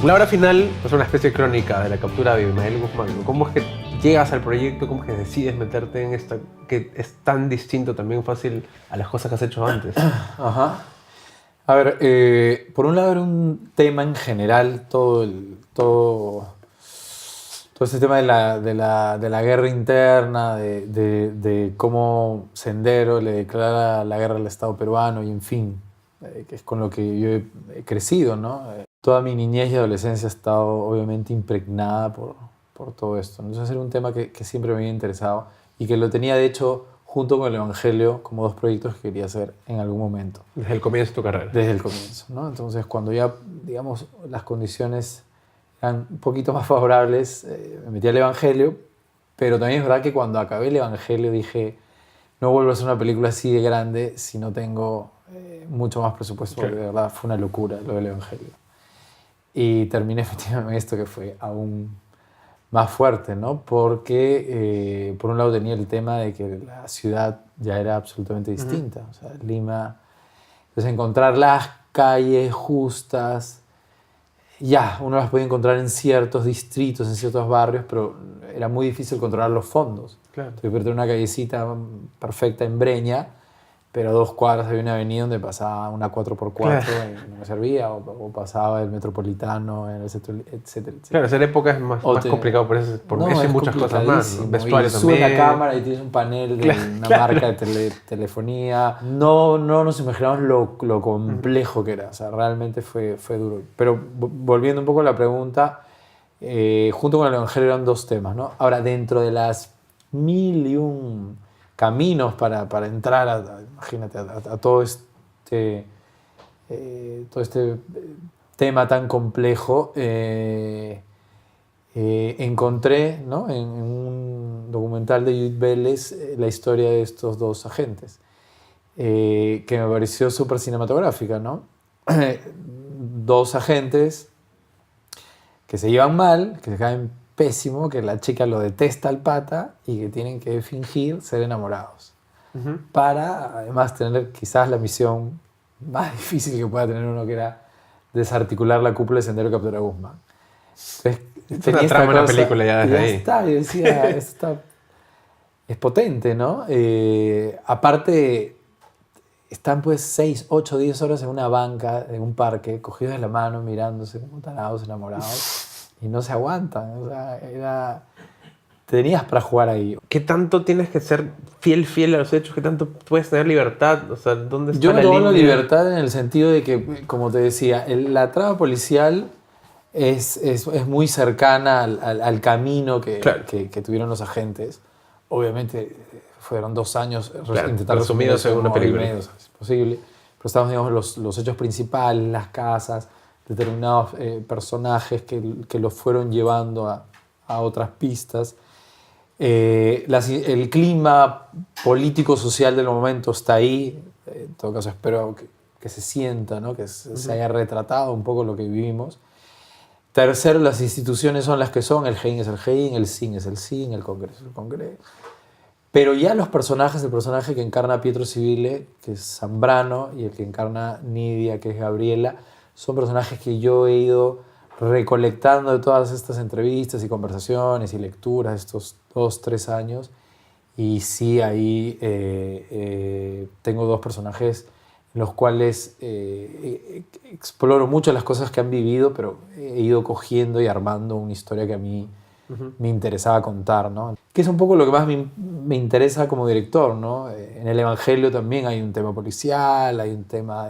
La hora final es una especie de crónica de la captura de Abimael Guzmán. ¿Cómo es que llegas al proyecto? ¿Cómo es que decides meterte en esta que es tan distinto, también fácil a las cosas que has hecho antes? Ajá. A ver, por un lado era un tema en general, todo este tema de la guerra interna, de cómo Sendero le declara la guerra al Estado peruano y en fin, que es con lo que yo he crecido, ¿no? Toda mi niñez y adolescencia ha estado obviamente impregnada por todo esto. Entonces era un tema que siempre me había interesado y que lo tenía de hecho junto con el Evangelio como dos proyectos que quería hacer en algún momento. Desde el comienzo de tu carrera. Desde el comienzo, ¿no? Entonces cuando ya, digamos, las condiciones eran un poquito más favorables, me metí al Evangelio, pero también es verdad que cuando acabé el Evangelio dije, no vuelvo a hacer una película así de grande si no tengo mucho más presupuesto, porque de verdad fue una locura lo del Evangelio. Y terminé efectivamente esto que fue aún más fuerte, ¿no? Porque por un lado tenía el tema de que la ciudad ya era absolutamente distinta. O sea, Lima, entonces encontrar las calles justas, ya, uno las podía encontrar en ciertos distritos, en ciertos barrios, pero era muy difícil controlar los fondos. Claro. Tuve que tener una callecita perfecta en Breña, pero a 2 cuadras había una avenida donde pasaba una 4x4 Claro. y no me servía, o pasaba el Metropolitano, en el centro, etcétera. Claro, esa época es más complicado por eso y muchas cosas más, ¿no? Vestuario y también. subes la cámara y tienes un panel de una marca de telefonía. No nos imaginamos lo complejo que era. O sea, realmente fue duro. Pero volviendo un poco a la pregunta, junto con el Evangelio eran 2 temas, ¿no? Ahora, dentro de las 1001 caminos para entrar imagínate, a todo este tema tan complejo, encontré, ¿no? en un documental de Judith Vélez la historia de estos 2 agentes, que me pareció súper cinematográfica, ¿no? 2 agentes que se llevan mal, que se caen pésimo, que la chica lo detesta al pata y que tienen que fingir ser enamorados. Para además tener quizás la misión más difícil que pueda tener uno, que era desarticular la cúpula de Sendero que captura a Guzmán. Entonces, Es una trama, una película ya desde ahí. Está, yo decía, es potente, ¿no? Aparte, están pues 6, 8, 10 horas en una banca, en un parque, cogidos de la mano, mirándose como tarados, enamorados, y no se aguantan. O sea, tenías para jugar ahí. ¿Qué tanto tienes que ser fiel a los hechos? ¿Qué tanto puedes tener libertad? O sea, ¿dónde está Yo la me tomo la línea? libertad en el sentido de que, como te decía, la trama policial es muy cercana al camino que tuvieron los agentes. Obviamente fueron 2 años intentar resumidos en una película. Es posible. Pero estamos, digamos, los hechos principales, las casas, determinados personajes que los fueron llevando a otras pistas. El clima político-social del momento está ahí. En todo caso, espero que se sienta, ¿no? Que se haya retratado un poco lo que vivimos. Tercero, las instituciones son las que son. El GEIN es el GEIN, el SIN es el SIN, el Congreso es el Congreso. Pero ya los personajes, el personaje que encarna a Pietro Civile, que es Zambrano, y el que encarna Nidia, que es Gabriela, son personajes que yo he ido recolectando de todas estas entrevistas y conversaciones y lecturas estos 2, 3 años. Y sí, ahí tengo 2 personajes en los cuales exploro mucho las cosas que han vivido, pero he ido cogiendo y armando una historia que a mí me interesaba contar, ¿no? Que es un poco lo que más me interesa como director, ¿no? En el Evangelio también hay un tema policial, hay un tema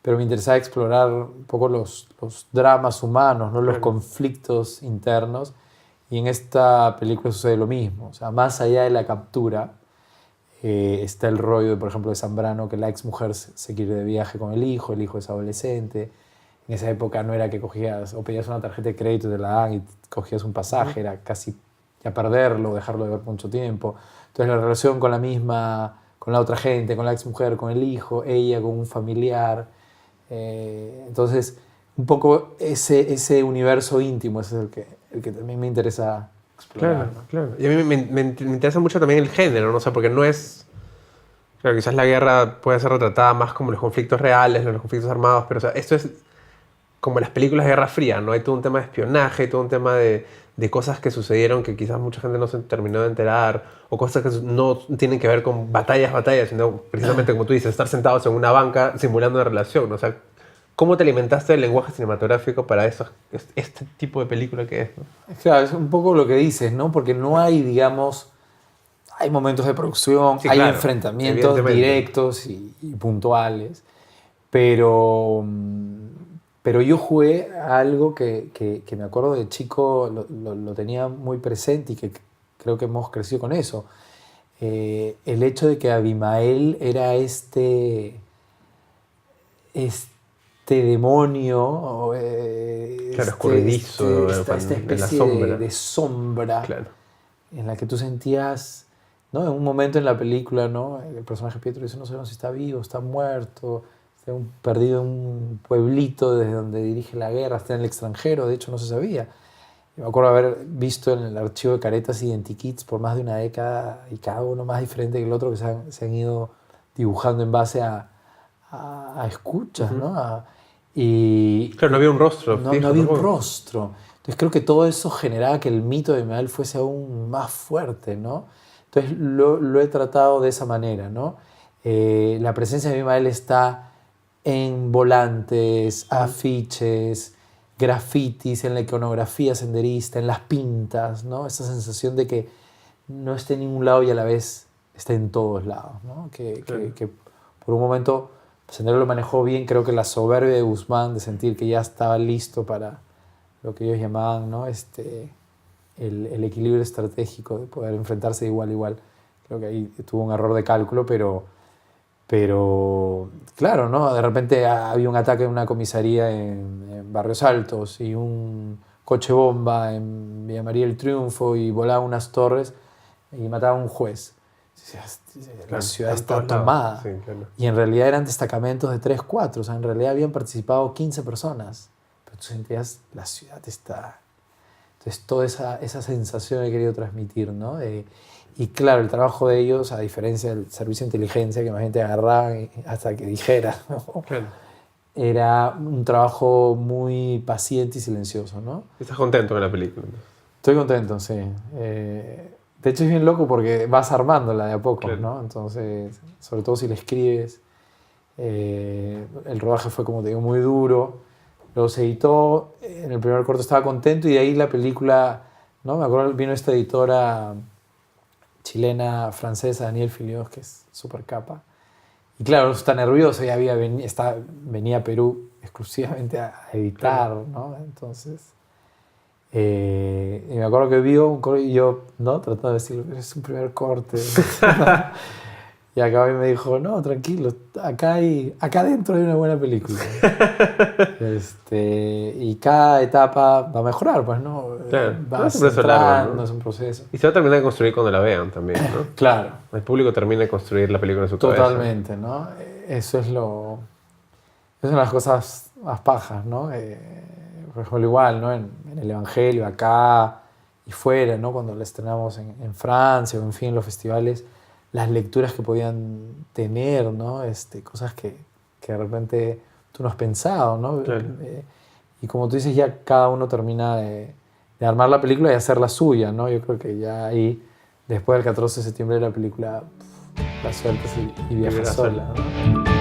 pero me interesaba explorar un poco los dramas humanos, ¿no? Los conflictos internos. Y en esta película sucede lo mismo. O sea, más allá de la captura, está el rollo, por ejemplo, de Zambrano, que la exmujer se quiere de viaje con el hijo es adolescente. En esa época no era que cogías o pedías una tarjeta de crédito y te la dan y cogías un pasaje, era casi ya perderlo, dejarlo de ver por mucho tiempo. Entonces la relación con la otra gente, con la exmujer, con el hijo, ella con un familiar. Entonces, un poco ese universo íntimo ese es el que también me interesa explorar. Claro. Y a mí me interesa mucho también el género, ¿no? O sea, porque no es... Claro, quizás la guerra puede ser retratada más como los conflictos reales, los conflictos armados, pero o sea, esto es como las películas de Guerra Fría, ¿no? Hay todo un tema de espionaje, hay todo un tema de cosas que sucedieron que quizás mucha gente no se terminó de enterar, o cosas que no tienen que ver con batallas, sino precisamente, como tú dices, estar sentados en una banca simulando una relación, ¿no? O sea, ¿cómo te alimentaste del lenguaje cinematográfico para este tipo de película que es, ¿no? Claro, es un poco lo que dices, ¿no? Porque no hay, digamos, hay momentos de producción, Sí, hay claro, enfrentamientos evidentemente. directos y puntuales, pero, pero yo jugué a algo que me acuerdo de chico, lo tenía muy presente y que creo que hemos crecido con eso. El hecho de que Abimael era este demonio, Claro, escurridizo, esta de la especie sombra. de sombra Claro. en la que tú sentías, ¿no? En un momento en la película, ¿no? El personaje Pietro dice, no sabemos si está vivo, está muerto, está perdido en un pueblito desde donde dirige la guerra, está en el extranjero, de hecho no se sabía. Yo me acuerdo haber visto en el archivo de Caretas Identikits por más de una década y cada uno más diferente que el otro que se han ido dibujando en base a escuchas, Ujú. ¿no? Y Claro, no había un rostro no, fijo no había un tampoco. rostro. Entonces creo que todo eso generaba que el mito de Abimael fuese aún más fuerte, ¿no? Entonces lo he tratado de esa manera, ¿no? La presencia de Abimael está en volantes, afiches, grafitis, en la iconografía senderista, en las pintas, ¿no? Esa sensación de que no esté en ningún lado y a la vez está en todos lados, ¿no? Claro. Que por un momento Sendero lo manejó bien, creo que la soberbia de Guzmán de sentir que ya estaba listo para lo que ellos llamaban, ¿no? El equilibrio estratégico de poder enfrentarse de igual a igual. Creo que ahí tuvo un error de cálculo, pero claro, ¿no? De repente había un ataque en una comisaría en Barrios Altos y un coche bomba en Villa María del Triunfo y volaban unas torres y mataban a un juez. La Claro, ciudad están está todos lados. tomada. Sí, claro. Y en realidad eran destacamentos de 3 4. O sea, en realidad habían participado 15 personas. Pero tú sentías, la ciudad está... Entonces, toda esa sensación he querido transmitir, ¿no? Y claro, el trabajo de ellos, a diferencia del servicio de inteligencia, que más gente agarraba hasta que dijera, ¿no? Claro. Era un trabajo muy paciente y silencioso, ¿no? ¿Estás contento con la película? Estoy contento, sí. De hecho es bien loco porque vas armándola de a poco, Claro. ¿no? Entonces, sobre todo si la escribes. El rodaje fue, como te digo, muy duro. Luego se editó, en el primer corto estaba contento y de ahí la película, ¿no? Me acuerdo, vino esta editora chilena, francesa, Daniel Filios, que es súper capa. Y claro, está nervioso, ya venía a Perú exclusivamente a editar, Claro. ¿no? Entonces... y me acuerdo que vio un corte y yo, ¿no? Tratando de decirle, es un primer corte. Y acabó y me dijo, no, tranquilo, acá dentro hay una buena película. Y cada etapa va a mejorar, pues, ¿no? Claro. Vas Es un proceso largo, entrando, ¿no? es un proceso. Y se va a terminar de construir cuando la vean también, ¿no? Claro, El público termina de construir la película en su cabeza. totalmente, ¿no? Eso es una de las cosas más pajas, ¿no? Por ejemplo, igual, ¿no? En el Evangelio, acá y fuera, ¿no? Cuando la estrenamos en Francia o en fin, en los festivales, las lecturas que podían tener, ¿no? Cosas que de repente tú no has pensado, ¿no? Claro. Y como tú dices, ya cada uno termina de armar la película y hacerla suya, ¿no? Yo creo que ya ahí, después del 14 de septiembre, la película la sueltas y viajas Vivirás sola, sola. ¿no?